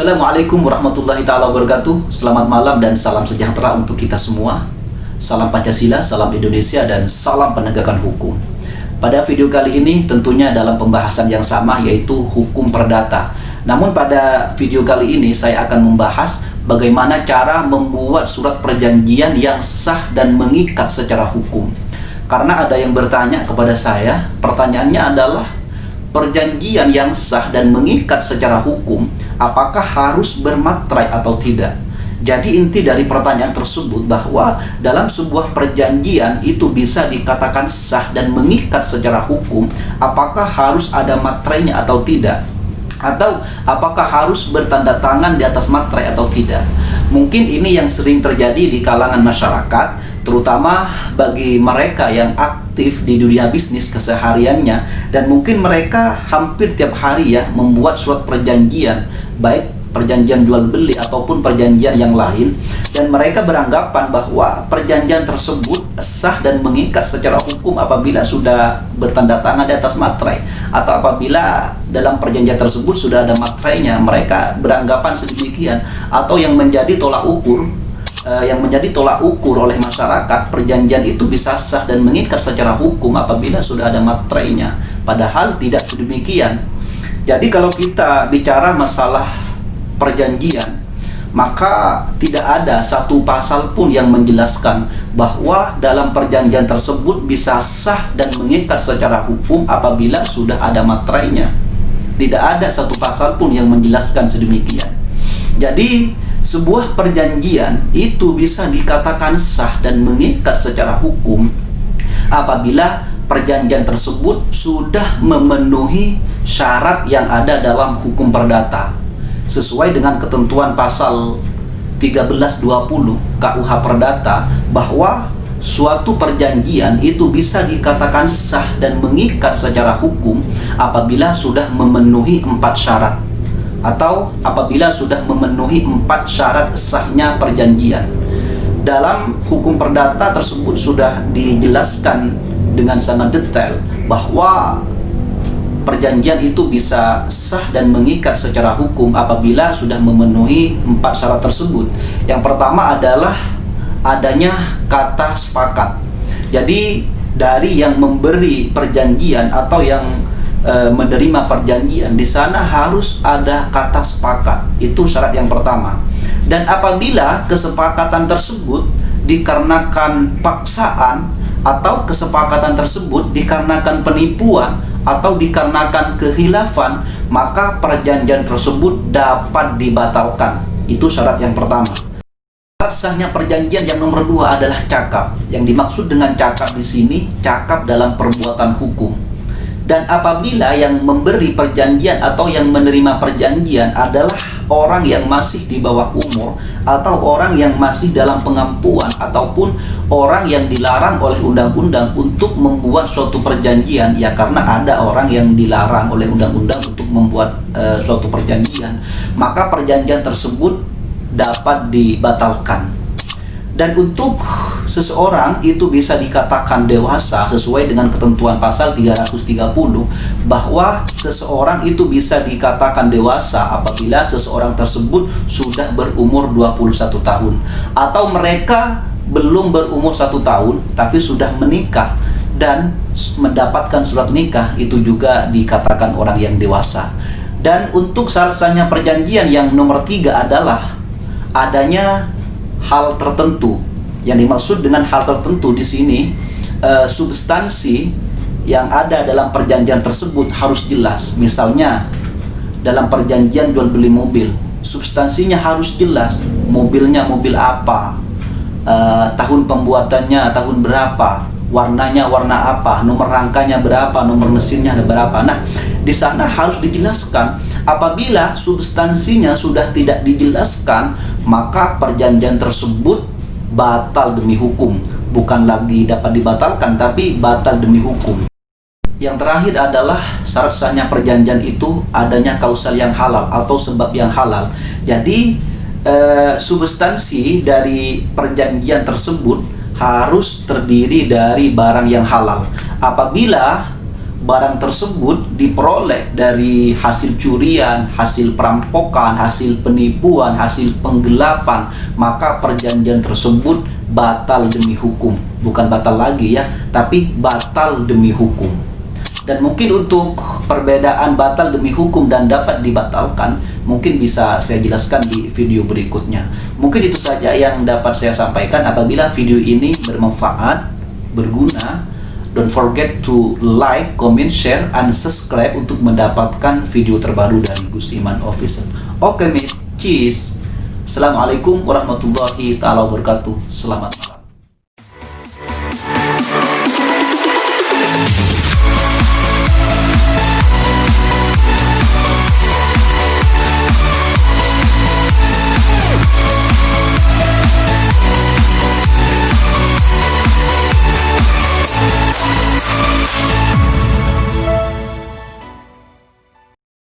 Assalamualaikum warahmatullahi ta'ala wabarakatuh. Selamat malam dan salam sejahtera untuk kita semua. Salam Pancasila, salam Indonesia, dan salam penegakan hukum. Pada video kali ini tentunya dalam pembahasan yang sama, yaitu hukum perdata. Namun pada video kali ini saya akan membahas bagaimana cara membuat surat perjanjian yang sah dan mengikat secara hukum. Karena ada yang bertanya kepada saya, pertanyaannya adalah, perjanjian yang sah dan mengikat secara hukum, apakah harus bermaterai atau tidak? Jadi inti dari pertanyaan tersebut bahwa dalam sebuah perjanjian itu bisa dikatakan sah dan mengikat secara hukum, apakah harus ada materainya atau tidak? Atau apakah harus bertanda tangan di atas materai atau tidak? Mungkin ini yang sering terjadi di kalangan masyarakat, terutama bagi mereka yang aktif di dunia bisnis kesehariannya, dan mungkin mereka hampir tiap hari ya membuat surat perjanjian, baik perjanjian jual beli ataupun perjanjian yang lain, dan mereka beranggapan bahwa perjanjian tersebut sah dan mengikat secara hukum apabila sudah bertanda tangan di atas materai, atau apabila dalam perjanjian tersebut sudah ada materainya. Mereka beranggapan sedemikian, atau yang menjadi tolak ukur oleh masyarakat, perjanjian itu bisa sah dan mengikat secara hukum apabila sudah ada materainya. Padahal tidak sedemikian. Jadi kalau kita bicara masalah perjanjian, maka tidak ada satu pasal pun yang menjelaskan bahwa dalam perjanjian tersebut bisa sah dan mengikat secara hukum apabila sudah ada materainya. Tidak ada satu pasal pun yang menjelaskan sedemikian. Jadi sebuah perjanjian itu bisa dikatakan sah dan mengikat secara hukum apabila perjanjian tersebut sudah memenuhi syarat yang ada dalam hukum perdata sesuai dengan ketentuan pasal 1320 KUH Perdata, bahwa suatu perjanjian itu bisa dikatakan sah dan mengikat secara hukum apabila sudah memenuhi 4 syarat, atau apabila sudah memenuhi 4 syarat sahnya perjanjian. Dalam hukum perdata tersebut sudah dijelaskan dengan sangat detail bahwa perjanjian itu bisa sah dan mengikat secara hukum apabila sudah memenuhi 4 syarat tersebut. Yang pertama adalah adanya kata sepakat. Jadi dari yang memberi perjanjian atau yang menerima perjanjian, di sana harus ada kata sepakat. Itu syarat yang pertama. Dan apabila kesepakatan tersebut dikarenakan paksaan, atau kesepakatan tersebut dikarenakan penipuan atau dikarenakan kehilafan, maka perjanjian tersebut dapat dibatalkan. Itu syarat yang pertama. Syarat sahnya perjanjian yang nomor 2 adalah cakap. Yang dimaksud dengan cakap di sini, cakap dalam perbuatan hukum. Dan apabila yang memberi perjanjian atau yang menerima perjanjian adalah orang yang masih di bawah umur, atau orang yang masih dalam pengampuan, ataupun orang yang dilarang oleh undang-undang untuk membuat suatu perjanjian, ya karena ada orang yang dilarang oleh undang-undang untuk membuat suatu perjanjian, maka perjanjian tersebut dapat dibatalkan. Dan untuk seseorang itu bisa dikatakan dewasa sesuai dengan ketentuan pasal 330, bahwa seseorang itu bisa dikatakan dewasa apabila seseorang tersebut sudah berumur 21 tahun, atau mereka belum berumur 1 tahun tapi sudah menikah dan mendapatkan surat nikah, itu juga dikatakan orang yang dewasa. Dan untuk syarat sahnya perjanjian yang nomor 3 adalah adanya hal tertentu. Yang dimaksud dengan hal tertentu di sini, substansi yang ada dalam perjanjian tersebut harus jelas. Misalnya dalam perjanjian jual beli mobil, substansinya harus jelas. Mobilnya mobil apa, tahun pembuatannya tahun berapa, warnanya warna apa, nomor rangkanya berapa, nomor mesinnya ada berapa. Nah, di sana harus dijelaskan. Apabila substansinya sudah tidak dijelaskan, maka perjanjian tersebut batal demi hukum. Bukan lagi dapat dibatalkan, tapi batal demi hukum. Yang terakhir adalah syarat sahnya perjanjian itu adanya kausal yang halal atau sebab yang halal. Jadi substansi dari perjanjian tersebut harus terdiri dari barang yang halal. Apabila barang tersebut diperoleh dari hasil curian, hasil perampokan, hasil penipuan, hasil penggelapan, maka perjanjian tersebut batal demi hukum. Bukan batal lagi ya, tapi batal demi hukum. Dan mungkin untuk perbedaan batal demi hukum dan dapat dibatalkan, mungkin bisa saya jelaskan di video berikutnya. Mungkin itu saja yang dapat saya sampaikan. Apabila video ini bermanfaat, berguna, don't forget to like, comment, share, and subscribe untuk mendapatkan video terbaru dari Gus Iman Official. Oke, mate. Cheers. Assalamualaikum warahmatullahi taala wabarakatuh. Selamat malam.